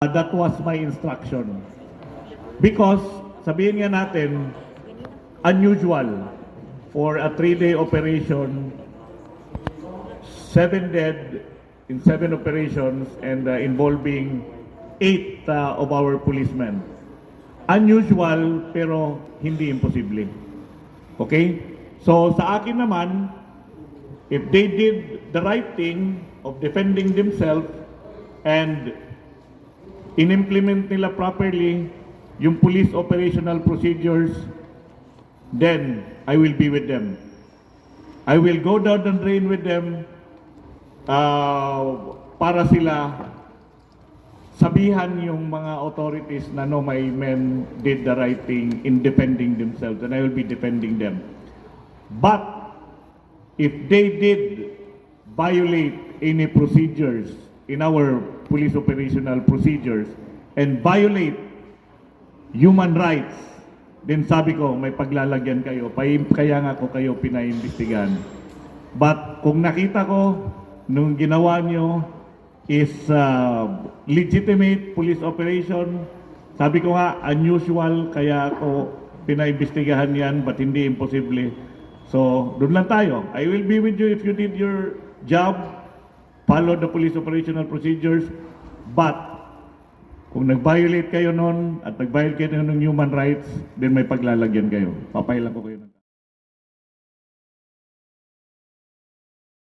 That was my instruction. Because, sabihin nga natin, unusual for a 3-day operation, 7 dead in 7 operations and involving 8 of our policemen. Unusual pero hindi imposible. Okay? So sa akin naman, if they did the right thing of defending themselves and in-implement nila properly yung police operational procedures, then I will be with them. I will go down the drain with them para sila sabihan yung mga authorities na no, my men did the right thing in defending themselves, and I will be defending them. But if they did violate any procedures in our police operational procedures and violate human rights, then sabi ko, may paglalagyan kayo. Kaya nga ko kayo pinaimbestigahan. But kung nakita ko, nung ginawa nyo is legitimate police operation, sabi ko nga, unusual, kaya ako pinaimbestigahan yan, but hindi imposible. So, doon lang tayo. I will be with you if you did your job, follow the police operational procedures, but kung nag-violate kayo nun at nag-violate kayo ng human rights, then may paglalagyan kayo. Papailan ko kayo.